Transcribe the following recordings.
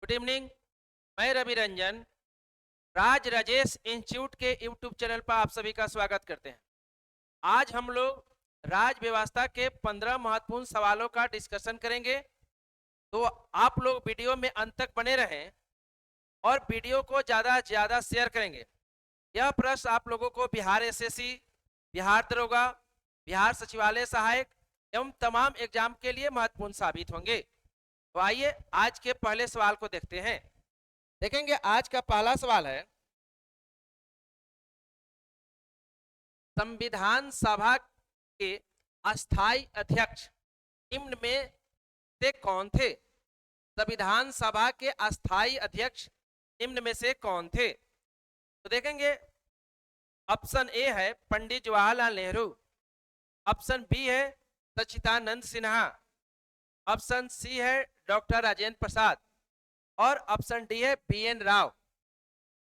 Good evening. मैं रवि रंजन राज Rajesh institute के YouTube channel पर आप सभी का स्वागत करते हैं। आज हम लोग राज व्यवस्था के 15 महत्वपूर्ण सवालों का डिस्कशन करेंगे। तो आप लोग वीडियो में अंत तक बने रहें और वीडियो को ज़्यादा से ज़्यादा शेयर करेंगे। यह प्रश्न आप लोगों को बिहार एसएससी, बिहार दरोगा, बिहार सचिवालय सहायक एवं तमाम एग्जाम के लिए महत्वपूर्ण साबित होंगे। तो आइए आज के पहले सवाल को देखते हैं। देखेंगे आज का पहला सवाल है, संविधान सभा के अस्थायी अध्यक्ष निम्न में से कौन थे? संविधान सभा के अस्थायी अध्यक्ष निम्न में से कौन थे? तो देखेंगे ऑप्शन ए है पंडित जवाहरलाल नेहरू, ऑप्शन बी है सच्चिदानंद सिन्हा, ऑप्शन सी है डॉक्टर राजेंद्र प्रसाद और ऑप्शन डी है बीएन राव।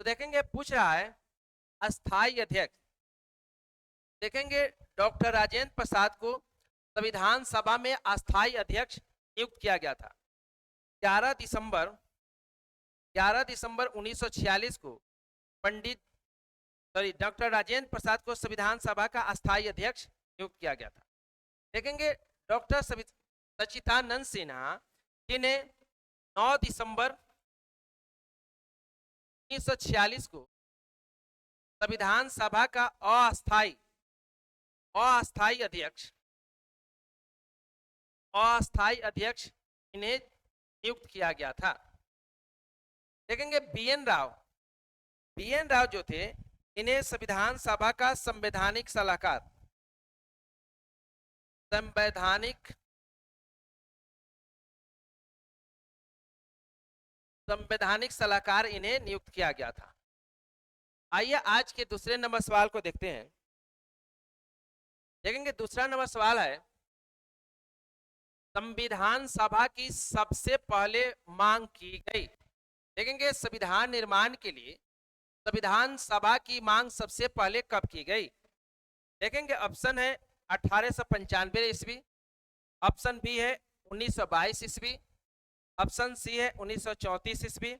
तो देखेंगे पूछ रहा है अस्थायी अध्यक्ष। देखेंगे डॉक्टर राजेंद्र प्रसाद को संविधान सभा में अस्थायी अध्यक्ष नियुक्त किया गया था। 11 दिसंबर 1946 को डॉक्टर राजेंद्र प्रसाद को संविधान सभा का अस्थायी अध्यक्ष नियुक्त किया गया था। देखेंगे डॉक्टर सच्चिदानंद सिन्हा जिन्हें 9 दिसंबर 1946 को संविधान सभा का अस्थायी अध्यक्ष इन्हें नियुक्त किया गया था। देखेंगे बीएन राव जो थे इन्हें संविधान सभा का संवैधानिक सलाहकार इन्हें नियुक्त किया गया था। आइए आज के दूसरे नंबर सवाल को देखते हैं। देखेंगे दूसरा नंबर सवाल है, संविधान सभा की सबसे पहले मांग की गई। देखेंगे संविधान निर्माण के लिए संविधान सभा की मांग सबसे पहले कब की गई? देखेंगे ऑप्शन है 1895 ईस्वी, ऑप्शन बी है 1922 ईस्वी, ऑप्शन सी है 1934 ईस्वी,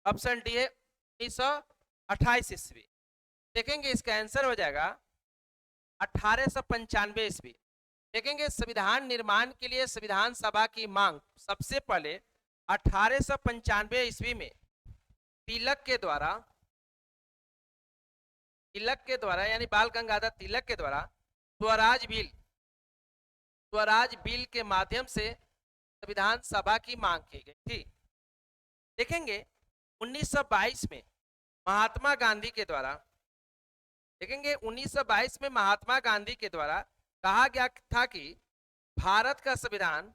ऑप्शन डी है 1928 ईस्वी। देखेंगे इसका आंसर हो जाएगा 1895 ईस्वी। देखेंगे संविधान निर्माण के लिए संविधान सभा की मांग सबसे पहले 1895 ईस्वी में तिलक के द्वारा यानी बाल गंगाधर तिलक के द्वारा स्वराज बिल के माध्यम से संविधान सभा की मांग की गई थी। देखेंगे 1922 में महात्मा गांधी के द्वारा कहा गया था कि भारत का संविधान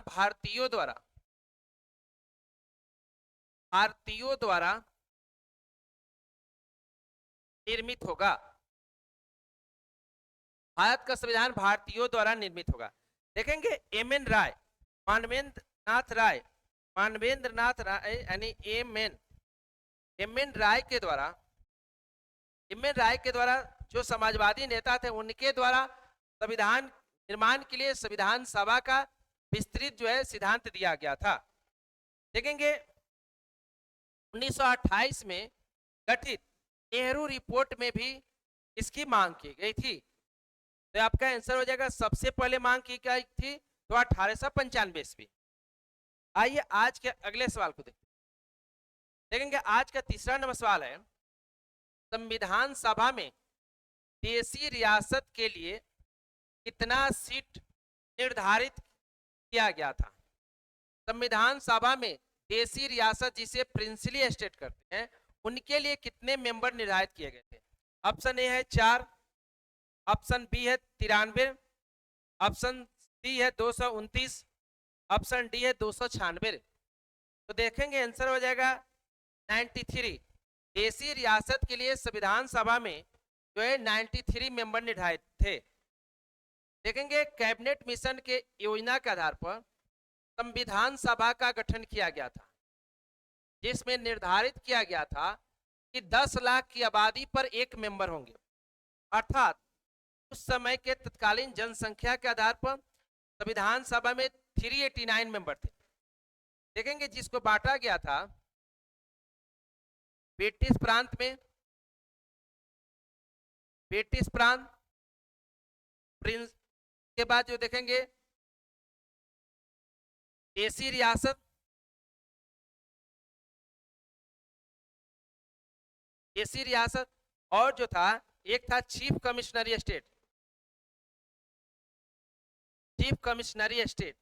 भारतीयों द्वारा निर्मित होगा। भारत का संविधान भारतीयों द्वारा निर्मित होगा। देखेंगे मानवेंद्र नाथ राय यानी एम एन राय के द्वारा जो समाजवादी नेता थे उनके द्वारा संविधान निर्माण के लिए संविधान सभा का विस्तृत जो है सिद्धांत दिया गया था। देखेंगे 1928 में गठित नेहरू रिपोर्ट में भी इसकी मांग की गई थी। तो आपका आंसर हो जाएगा सबसे पहले मांग की गई थी तो 1895 ईस्वी। आइए आज के अगले सवाल को देखेंगे। आज का तीसरा नंबर सवाल है, संविधान सभा में देशी रियासत के लिए कितना सीट निर्धारित किया गया था? संविधान सभा में देशी रियासत जिसे प्रिंसली स्टेट करते हैं उनके लिए कितने मेंबर निर्धारित किए गए थे? ऑप्शन ए है 4, ऑप्शन बी है 93, ऑप्शन सी है 229, ऑप्शन डी है 296। तो देखेंगे आंसर हो जाएगा 93। देशी रियासत के लिए संविधान सभा में जो है 93 मेंबर निर्धारित थे। देखेंगे कैबिनेट मिशन के योजना के आधार पर संविधान सभा का गठन किया गया था, जिसमें निर्धारित किया गया था कि 10 लाख की आबादी पर एक मेंबर होंगे। अर्थात उस समय के तत्कालीन जनसंख्या के आधार पर संविधान सभा में 389 मेंबर थे। देखेंगे जिसको बांटा गया था ब्रिटिश प्रांत में, ब्रिटिश प्रांत, प्रिंस के बाद जो देखेंगे देसी रियासत, देसी रियासत, और जो था एक था चीफ कमिश्नरी स्टेट, चीफ कमिश्नरी स्टेट।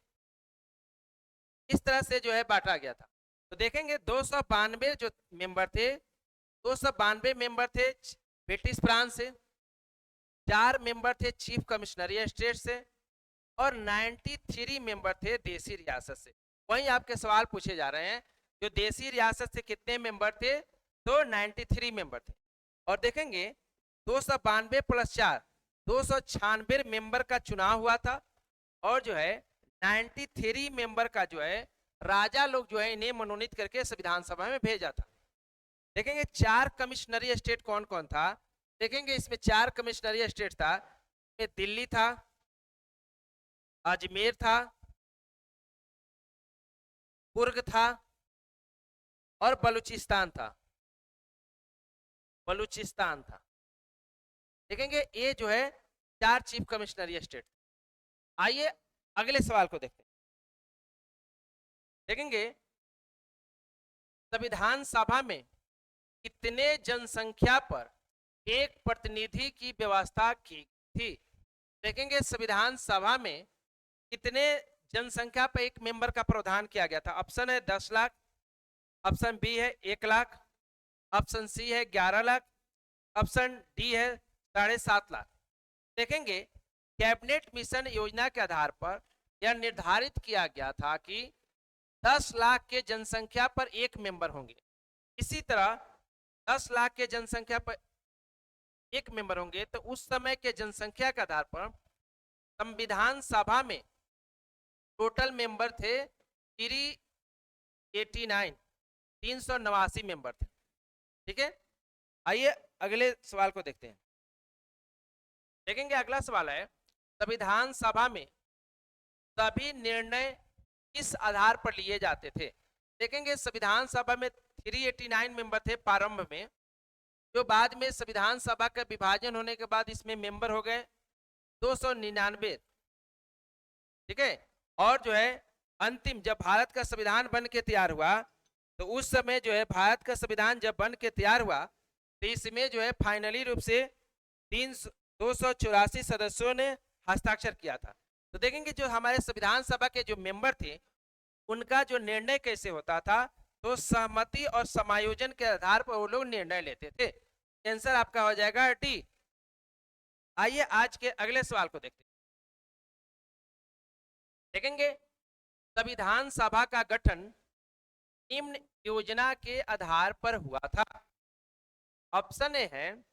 इस तरह से जो है बांटा गया था। तो देखेंगे 292 जो मेंबर थे, 292 मेंबर थे ब्रिटिश प्रांत से, 4 मेंबर थे चीफ कमिश्नरी स्टेट से, और 93 मेंबर थे देसी रियासत से। वहीं आपके सवाल पूछे जा रहे हैं, जो देसी रियासत से कितने मेंबर थे, तो 93 मेंबर थे। और देखेंगे 292 प्लस 4 296 मेंबर का चुनाव हुआ था, और जो है 93 मेंबर का जो है राजा लोग जो है इन्हें मनोनीत करके संविधान सभा में भेजा था। देखेंगे 4 कमिश्नरी स्टेट कौन कौन था, देखेंगे इसमें 4 कमिश्नरी स्टेट था, इसमें दिल्ली था, अजमेर था, कुर्ग था, और बलूचिस्तान था, बलूचिस्तान था। देखेंगे ये जो है 4 चीफ कमिश्नरी स्टेट। आइए अगले सवाल को देखते हैं। देखेंगे संविधान सभा में कितने जनसंख्या पर एक प्रतिनिधि की व्यवस्था की थी। देखेंगे संविधान सभा में कितने जनसंख्या पर एक मेंबर का प्रावधान किया गया था। ऑप्शन है 10 लाख, ऑप्शन बी है 1 लाख, ऑप्शन सी है 11 लाख, ऑप्शन डी है 7.5 लाख। देखेंगे कैबिनेट मिशन योजना के आधार पर यह निर्धारित किया गया था कि 10 लाख के जनसंख्या पर एक मेंबर होंगे। इसी तरह 10 लाख के जनसंख्या पर एक मेंबर होंगे, तो उस समय के जनसंख्या के आधार पर संविधान सभा में टोटल मेंबर थे 389 मेंबर थे। ठीक है, आइए अगले सवाल को देखते हैं। देखेंगे अगला सवाल है, संविधान सभा में सभी निर्णय किस आधार पर लिए जाते थे। देखेंगे संविधान सभा में 389 मेंबर थे प्रारंभ में, जो बाद में संविधान सभा का विभाजन होने के बाद इसमें मेंबर हो गए 299। ठीक है, और जो है अंतिम जब भारत का संविधान बन के तैयार हुआ, तो उस समय जो है भारत का संविधान जब बन के तैयार हुआ, तो इसमें जो है फाइनली रूप से 284 सदस्यों ने हस्ताक्षर किया था। तो देखेंगे जो हमारे संविधान सभा के जो मेंबर थे उनका जो निर्णय कैसे होता था, तो सहमति और समायोजन के आधार पर वो लोग निर्णय लेते थे। आंसर आपका हो जाएगा डी। आइए आज के अगले सवाल को देखते हैं। देखेंगे संविधान सभा का गठन निम्न योजना के आधार पर हुआ था। ऑप्शन ए है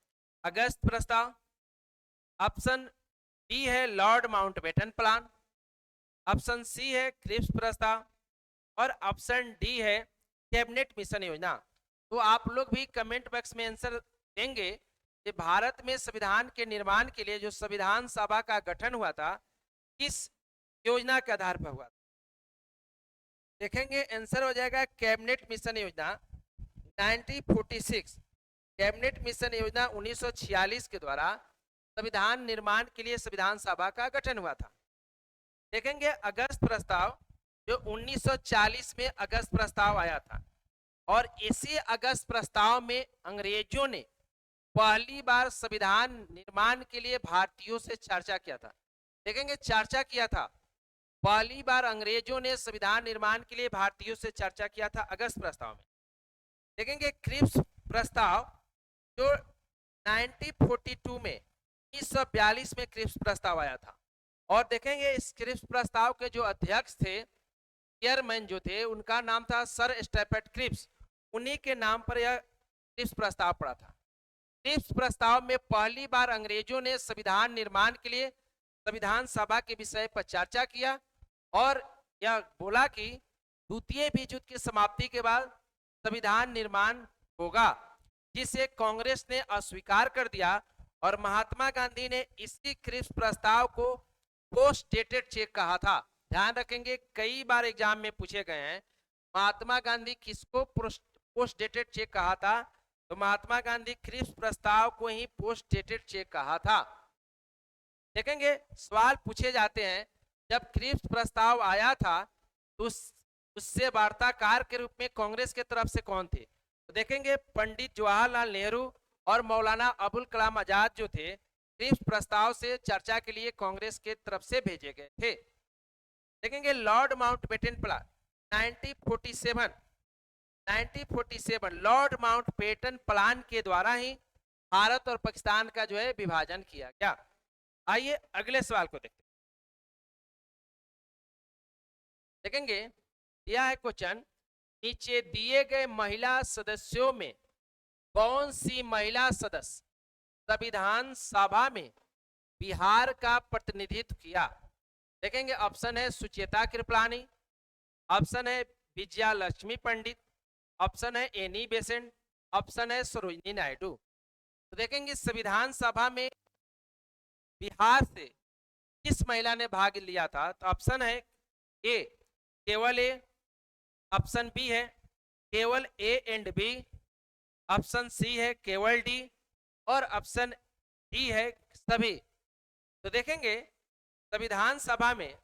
अगस्त प्रस्ताव, ऑप्शन बी है lord Mountbatten plan, option C है क्रिप्स प्रस्ताव, और ऑप्शन डी है कैबिनेट मिशन योजना। तो आप लोग भी कमेंट बॉक्स में आंसर देंगे कि भारत में संविधान के निर्माण के लिए जो संविधान सभा का गठन हुआ था किस योजना के आधार पर हुआ था। देखेंगे आंसर हो जाएगा कैबिनेट मिशन योजना 1946। कैबिनेट मिशन योजना 1946 के द्वारा संविधान निर्माण के लिए संविधान सभा का गठन हुआ था। देखेंगे अगस्त प्रस्ताव जो 1940 में अगस्त प्रस्ताव आया था, और इसी अगस्त प्रस्ताव में अंग्रेजों ने पहली बार संविधान निर्माण के लिए भारतीयों से चर्चा किया था। देखेंगे चर्चा किया था, पहली बार अंग्रेजों ने संविधान निर्माण के लिए भारतीयों से चर्चा किया था अगस्त प्रस्ताव में। देखेंगे क्रिप्स प्रस्ताव जो 1942 में 1942 में क्रिप्स प्रस्ताव आया था, और देखेंगे इस क्रिप्स प्रस्ताव के जो अध्यक्ष थे, चेयरमैन जो थे, उनका नाम था सर स्टेफर्ड क्रिप्स। उन्हीं के नाम पर यह क्रिप्स प्रस्ताव पड़ा था। क्रिप्स प्रस्ताव में पहली बार अंग्रेजों ने संविधान निर्माण के लिए संविधान सभा के विषय पर चर्चा किया, और यह बोला कि द्वितीय विश्व युद्ध की समाप्ति के बाद संविधान निर्माण होगा, जिसे कांग्रेस ने अस्वीकार कर दिया, और महात्मा गांधी ने इसी क्रिप्स प्रस्ताव को पोस्ट डेटेड चेक कहा था। ध्यान रखेंगे कई बार एग्जाम में पूछे गए हैं महात्मा गांधी किसको पोस्ट डेटेड चेक कहा था? तो महात्मा गांधी क्रिप्स प्रस्ताव को ही पोस्ट डेटेड चेक कहा था। देखेंगे सवाल पूछे जाते हैं, जब क्रिप्स प्रस्ताव आया था तो उससे वार्ताकार के रूप में कांग्रेस के तरफ से कौन थे? तो देखेंगे पंडित जवाहरलाल नेहरू और मौलाना अबुल कलाम आजाद जो थे, क्रिप्स प्रस्ताव से चर्चा के लिए कांग्रेस के तरफ से भेजे गए थे। देखेंगे Lord Mountbatten plan 1947 Lord Mountbatten plan के द्वारा ही भारत और पाकिस्तान का जो है विभाजन किया गया। आइए अगले सवाल को देखते हैं। देखेंगे यह है क्वेश्चन, नीचे दिए गए महिला सदस्यों में कौन सी महिला सदस्य संविधान सभा में बिहार का प्रतिनिधित्व किया? देखेंगे ऑप्शन है सुचेता कृपलानी, ऑप्शन है विजया लक्ष्मी पंडित, ऑप्शन है एनी बेसेंट, ऑप्शन है सरोजिनी नायडू। तो देखेंगे संविधान सभा में बिहार से किस महिला ने भाग लिया था? तो ऑप्शन है ए केवल ए, ऑप्शन बी है केवल A and B, option C है केवल डी और ऑप्शन डी है सभी। तो देखेंगे संविधान सभा में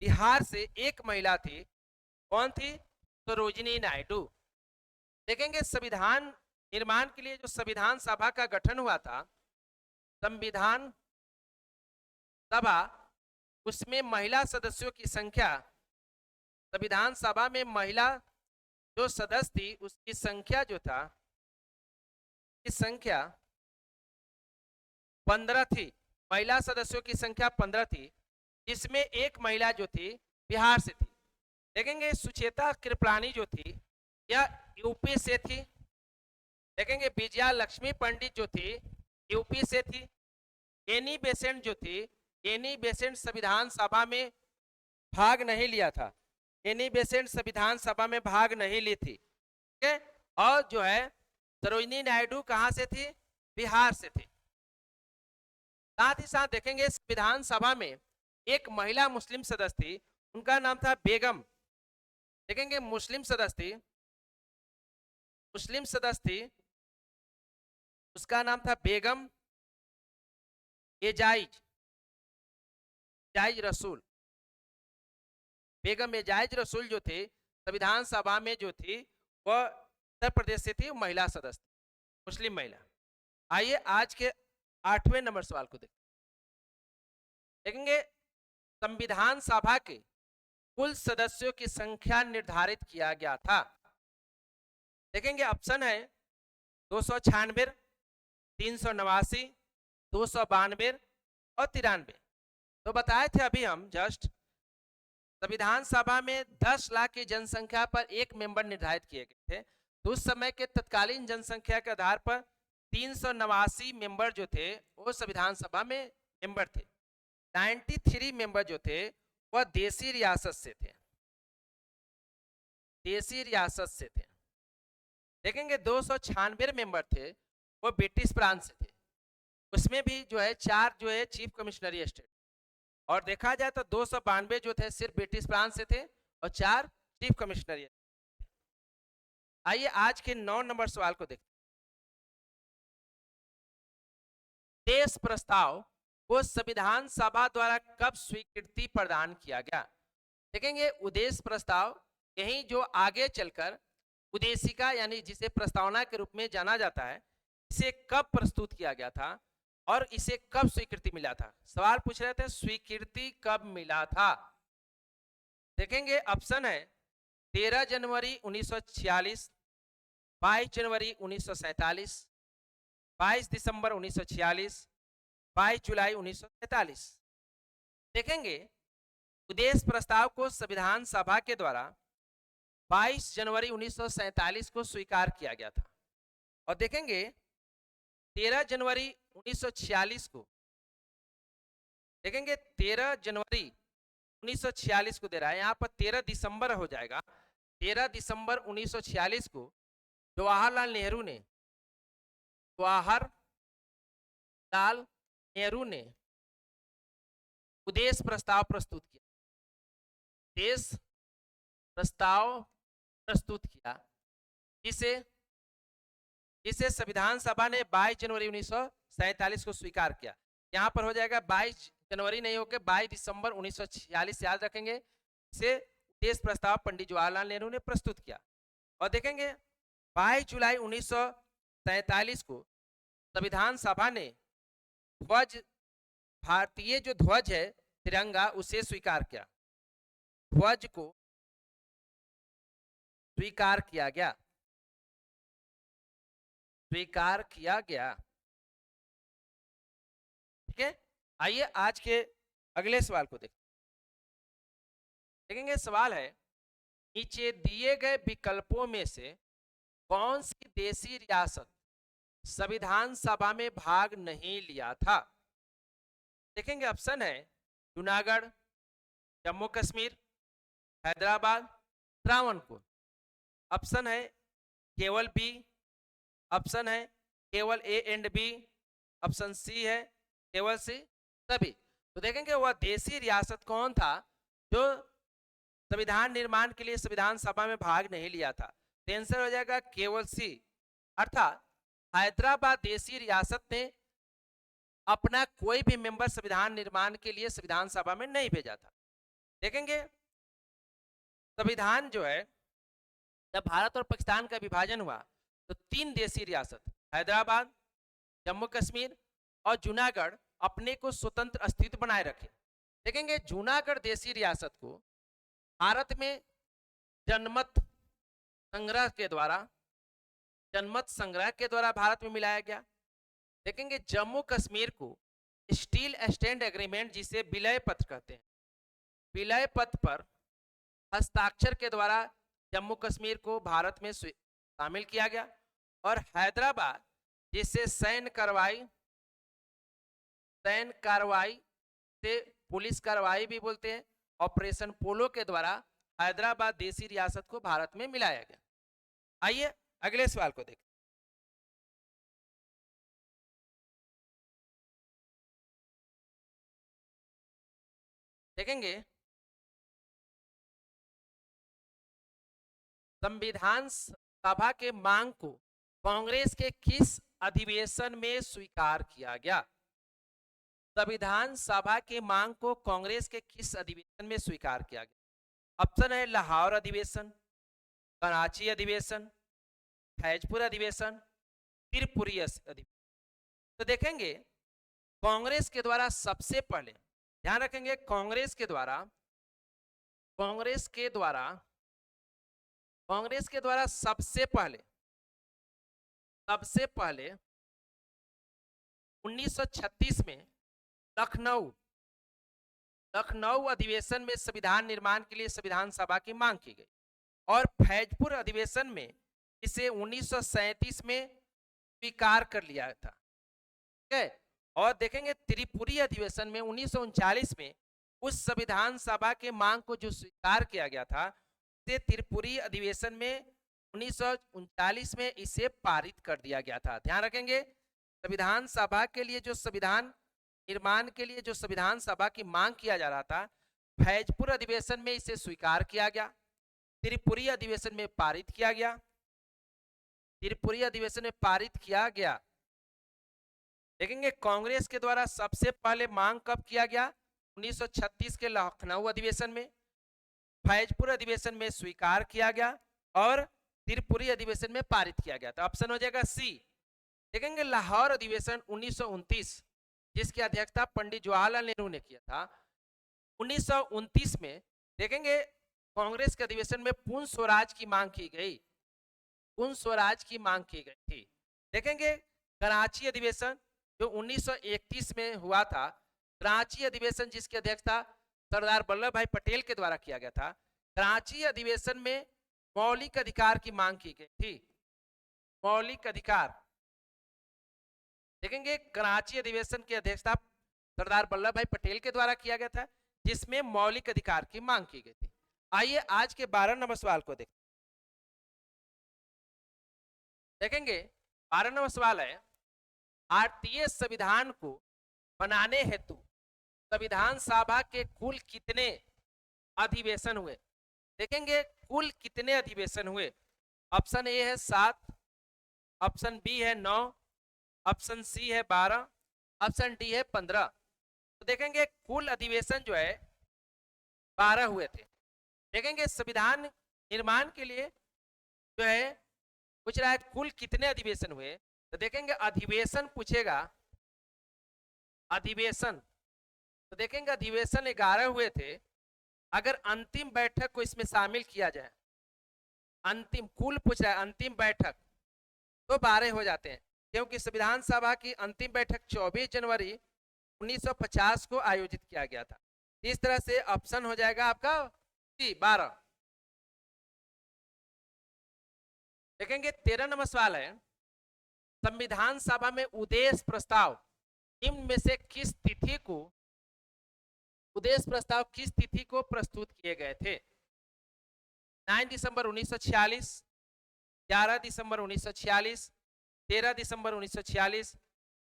बिहार से एक महिला थी, कौन थी? सरोजिनी नायडू। देखेंगे संविधान निर्माण के लिए जो संविधान सभा का गठन हुआ था, संविधान सभा, उसमें महिला सदस्यों की संख्या, संविधान सभा में महिला जो सदस्य थी उसकी संख्या जो था, इस संख्या 15 थी। महिला सदस्यों की संख्या 15 थी, जिसमें एक महिला जो थी बिहार से थी। देखेंगे सुचेता कृपलानी जो थी यह यूपी से थी। देखेंगे विजया लक्ष्मी पंडित जो थी यूपी से थी। एनी बेसेंट जो थी, एनी बेसेंट संविधान सभा में भाग नहीं लिया था, एनी बेसेंट संविधान सभा में भाग नहीं ली थी, ठीक है। और जो है सरोजिनी नायडू कहां से थी? बिहार से थी। साथ ही साथ देखेंगे संविधान सभा में एक महिला मुस्लिम सदस्य थी, उनका नाम था बेगम। देखेंगे मुस्लिम सदस्य थी, उसका नाम था बेगम एजाइज रसूल। बेगम एजाइज रसूल जो थे संविधान सभा में जो थी वह उत्तर प्रदेश से थी, महिला सदस्य, मुस्लिम महिला। आइए आज के 8वें नंबर सवाल को देखेंगे संविधान सभा के कुल सदस्यों की संख्या निर्धारित किया गया था। देखेंगे ऑप्शन है 296, 389, 292 और 93। तो बताए थे अभी हम जस्ट, संविधान सभा में 10 लाख की जनसंख्या पर एक मेंबर निर्धारित किए गए थे। तो उस समय के तत्कालीन जनसंख्या के आधार पर 389 मेंबर जो थे वो संविधान सभा में मेंबर थे। 93 मेंबर जो थे वह देसी रियासत से थे, देखेंगे 296 मेंबर थे वो ब्रिटिश प्रांत से थे। उसमें भी जो है 4 जो है चीफ कमिश्नरी स्टेट, और देखा जाए तो 292 जो थे सिर्फ ब्रिटिश प्रांत से थे और 4 चीफ कमिश्नरी। आइए आज के 9 नंबर सवाल को देखते हैं। देश प्रस्ताव को संविधान सभा द्वारा कब स्वीकृति प्रदान किया गया? देखेंगे उद्देश्य प्रस्ताव यही जो आगे चलकर उद्देशिका यानी जिसे प्रस्तावना के रूप में जाना जाता है, इसे कब प्रस्तुत किया गया था और इसे कब स्वीकृति मिला था? सवाल पूछ रहे थे स्वीकृति कब मिला था। देखेंगे ऑप्शन है 13 जनवरी 1946, 22 जनवरी 1947, 22 दिसंबर 1946, 22 जुलाई 1947। देखेंगे उद्देश्य प्रस्ताव को संविधान सभा के द्वारा 22 जनवरी 1947 को स्वीकार किया गया था। और देखेंगे 13 जनवरी 1946 को, देखेंगे 13 जनवरी 1946 को दे रहा है, यहाँ पर 13 दिसंबर हो जाएगा। 13 दिसंबर 1946 को जवाहरलाल नेहरू ने उद्देश्य प्रस्ताव प्रस्तुत किया। देश प्रस्ताव प्रस्तुत किया, जिसे जिसे संविधान सभा ने 22 जनवरी 1947 को स्वीकार किया। यहाँ पर हो जाएगा 22 जनवरी नहीं होकर 22 दिसंबर 1946 याद रखेंगे। इसे देश प्रस्ताव पंडित जवाहरलाल नेहरू ने प्रस्तुत किया। और देखेंगे 22 जुलाई 1947 को संविधान सभा ने ध्वज, भारतीय जो ध्वज है तिरंगा, उसे स्वीकार किया। ध्वज को स्वीकार किया गया, स्वीकार किया गया। ठीक है, आइए आज के अगले सवाल को देखेंगे। सवाल है, नीचे दिए गए विकल्पों में से कौन सी देशी रियासत संविधान सभा में भाग नहीं लिया था? देखेंगे, ऑप्शन है जूनागढ़, जम्मू कश्मीर, हैदराबाद, त्रावणकोर। ऑप्शन है केवल बी, ऑप्शन है केवल A and B, option C है केवल सी सभी। तो देखेंगे वह देशी रियासत कौन था जो संविधान निर्माण के लिए संविधान सभा में भाग नहीं लिया था? तो आंसर हो जाएगा केवल सी, अर्थात हैदराबाद देशी रियासत ने अपना कोई भी मेंबर संविधान निर्माण के लिए संविधान सभा में नहीं भेजा था। देखेंगे संविधान जो है, जब भारत और पाकिस्तान का विभाजन हुआ तो 3 देशी रियासत हैदराबाद, जम्मू कश्मीर और जूनागढ़ अपने को स्वतंत्र अस्तित्व बनाए रखे। देखेंगे जूनागढ़ देशी रियासत को भारत में जनमत संग्रह के द्वारा भारत में मिलाया गया। देखेंगे जम्मू कश्मीर को स्टील स्टैंड एग्रीमेंट, जिसे विलय पत्र कहते हैं, विलय पत्र पर हस्ताक्षर के द्वारा जम्मू कश्मीर को भारत में शामिल किया गया। और हैदराबाद, जिसे सैन्य कार्रवाई से पुलिस कार्रवाई भी बोलते हैं, ऑपरेशन पोलो के द्वारा हैदराबाद देशी रियासत को भारत में मिलाया गया। आइए अगले सवाल को देखें। देखेंगे संविधान सभा के मांग को कांग्रेस के किस अधिवेशन में स्वीकार किया गया? संविधान सभा के मांग को कांग्रेस के किस अधिवेशन में स्वीकार किया गया? ऑप्शन है लाहौर अधिवेशन, कराची अधिवेशन, फैजपुर अधिवेशन, त्रिपुरी अधिवेशन। तो देखेंगे कांग्रेस के द्वारा सबसे पहले, ध्यान रखेंगे कांग्रेस के द्वारा सबसे पहले 1936 में लखनऊ अधिवेशन में संविधान निर्माण के लिए संविधान सभा की मांग की गई और फैजपुर अधिवेशन में इसे 1937 में स्वीकार कर लिया था। ठीक है, और देखेंगे त्रिपुरी अधिवेशन में 1939 में उस संविधान सभा के मांग को जो स्वीकार किया गया था, इसे त्रिपुरी अधिवेशन में 1939 में इसे पारित कर दिया गया था। ध्यान रखेंगे संविधान सभा के लिए जो संविधान निर्माण के लिए जो संविधान सभा की मांग किया जा रहा था, फैजपुर अधिवेशन में इसे स्वीकार किया गया, त्रिपुरी अधिवेशन में पारित किया गया, त्रिपुरी अधिवेशन में पारित किया गया। देखेंगे कांग्रेस के द्वारा सबसे पहले मांग कब किया गया? 1936 के लखनऊ अधिवेशन में, फैजपुर अधिवेशन में स्वीकार किया गया और त्रिपुरी अधिवेशन में पारित किया गया। तो ऑप्शन हो जाएगा सी। देखेंगे लाहौर अधिवेशन 1929, जिसकी अध्यक्षता पंडित जवाहरलाल नेहरू ने किया था, 1929 में देखेंगे कांग्रेस के अधिवेशन में पूर्ण स्वराज की मांग की गई, पूर्ण स्वराज की मांग की गई थी। देखेंगे कराची अधिवेशन जो 1931 में हुआ था, कराची अधिवेशन जिसकी अध्यक्षता सरदार वल्लभ भाई पटेल के द्वारा किया गया था, कराची अधिवेशन में मौलिक अधिकार की मांग की गई थी, मौलिक अधिकार। देखेंगे कराची अधिवेशन की अध्यक्षता सरदार वल्लभ भाई पटेल के द्वारा किया गया था, जिसमें मौलिक अधिकार की मांग की गई थी। आइए आज के 12 नंबर सवाल को देखें। देखेंगे 12 नंबर सवाल है, भारतीय संविधान को बनाने हेतु संविधान सभा के कुल कितने अधिवेशन हुए? देखेंगे कुल कितने अधिवेशन हुए। ऑप्शन ए है 7, ऑप्शन बी है 9, ऑप्शन सी है 12, ऑप्शन डी है 15। तो देखेंगे कुल अधिवेशन जो है 12 हुए थे। देखेंगे संविधान निर्माण के लिए जो है पूछ रहा है कुल कितने अधिवेशन हुए, तो देखेंगे अधिवेशन पूछेगा, अधिवेशन तो देखेंगे अधिवेशन 11 हुए थे। अगर अंतिम बैठक को इसमें शामिल किया जाए, अंतिम कुल पूछ रहा है अंतिम बैठक, तो 12 हो जाते हैं, क्योंकि संविधान सभा की अंतिम बैठक 24 जनवरी 1950 को आयोजित किया गया था। इस तरह से ऑप्शन हो जाएगा आपका सी 12। देखेंगे 13 नंबर सवाल है, संविधान सभा में उद्देश्य प्रस्ताव निम्न में से किस तिथि को, उद्देश्य प्रस्ताव किस तिथि को प्रस्तुत किए गए थे। 9 दिसंबर 1946, 11 दिसंबर 1946, 13 दिसंबर 1946,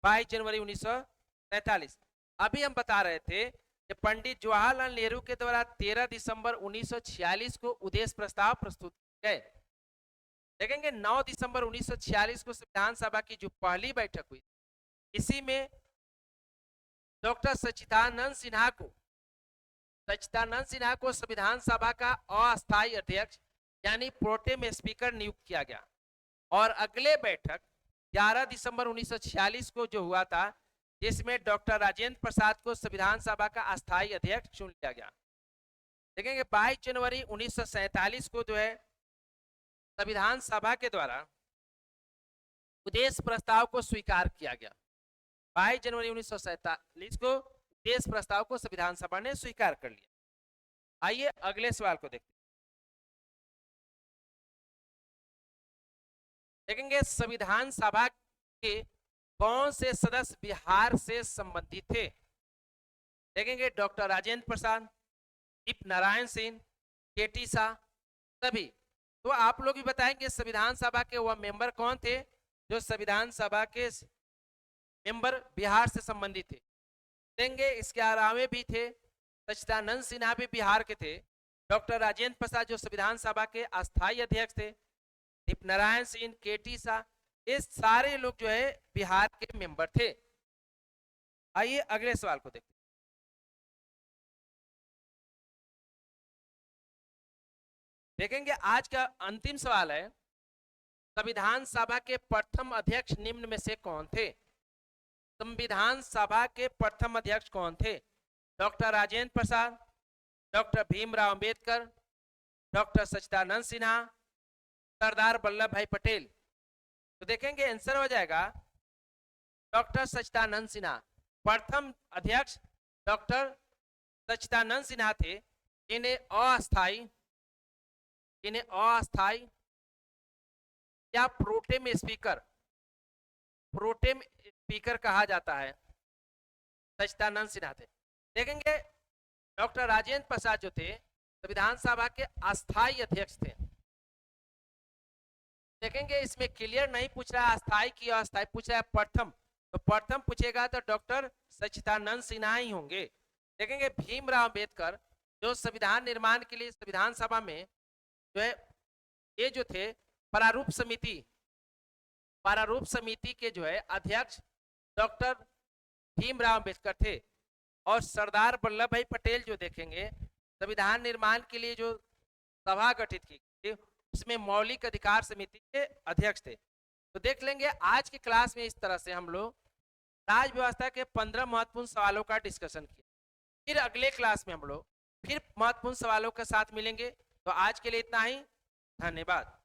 22 जनवरी 1947। अभी हम बता रहे थे कि पंडित जवाहरलाल नेहरू के द्वारा 13 दिसंबर 1946 को उद्देश्य प्रस्ताव प्रस्तुत किए गए। देखेंगे 9 दिसंबर 1946 को संविधान सभा की जो पहली बैठक हुई, इसी में डॉक्टर सच्चिदानंद सिन्हा को संविधान सभा का अस्थायी अध्यक्ष यानी प्रोटेम स्पीकर नियुक्त किया गया। और अगले बैठक 11 दिसंबर 1946 को जो हुआ था, जिसमें डॉक्टर राजेंद्र प्रसाद को संविधान सभा का अस्थायी अध्यक्ष चुन लिया गया। देखेंगे 22 जनवरी 1947 को जो है संविधान सभा के द्वारा उद्देश्य प्रस्ताव को स्वीकार किया गया। 22 जनवरी 1947 को उद्देश्य प्रस्ताव को संविधान सभा ने स्वीकार कर लिया। आइए अगले सवाल को देखते हैं। देखेंगे संविधान सभा के कौन से सदस्य बिहार से संबंधित थे। देखेंगे डॉक्टर राजेंद्र प्रसाद, दीप नारायण सिंह, केटी शाह, सभी। तो आप लोग भी बताएंगे संविधान सभा के वह मेंबर कौन थे जो संविधान सभा के मेंबर बिहार से संबंधित थे। देंगे इसके अलावा भी थे सच्चिदानंद सिन्हा भी बिहार के थे, डॉक्टर राजेंद्र प्रसाद जो संविधान सभा के अस्थायी अध्यक्ष थे, दीप नारायण सिंह, केटी शाह, ये सारे लोग जो है बिहार के मेंबर थे। आइए अगले सवाल को देखते हैं। देखेंगे आज का अंतिम सवाल है, संविधान सभा के प्रथम अध्यक्ष निम्न में से कौन थे। संविधान सभा के प्रथम अध्यक्ष कौन थे। Doctor Rajendra Prasad, doctor Bhimrao Ambedkar, doctor सच्चिदानंद सिन्हा, सरदार वल्लभ भाई पटेल। तो देखेंगे आंसर हो जाएगा डॉक्टर सच्चिदानंद सिन्हा। प्रथम अध्यक्ष डॉक्टर सच्चिदानंद सिन्हा थे, इन्हें अस्थायी या प्रोटेम स्पीकर कहा जाता है। सच्चिदानंद सिन्हा थे। देखेंगे डॉक्टर राजेंद्र प्रसाद जो थे संविधान सभा के अस्थायी अध्यक्ष थे। देखेंगे इसमें क्लियर नहीं पूछ रहा है अस्थायी की अस्थायी, पूछ रहा है प्रथम, तो प्रथम पूछेगा तो डॉक्टर सच्चिदानंद सिन्हा ही होंगे। देखेंगे भीमराव अंबेडकर जो संविधान निर्माण के लिए संविधान सभा में जो है ये जो थे प्रारूप समिति के जो है अध्यक्ष डॉक्टर भीमराव अंबेडकर थे। और सरदार वल्लभ भाई पटेल जो देखेंगे संविधान निर्माण के लिए जो सभा गठित की थी उसमें मौलिक अधिकार समिति के अध्यक्ष थे। तो देख लेंगे आज की क्लास में इस तरह से हम लोग राज व्यवस्था के 15 महत्वपूर्ण सवालों का डिस्कशन किया। फिर अगले क्लास में हम लोग फिर महत्वपूर्ण सवालों के साथ मिलेंगे। तो आज के लिए इतना ही, धन्यवाद।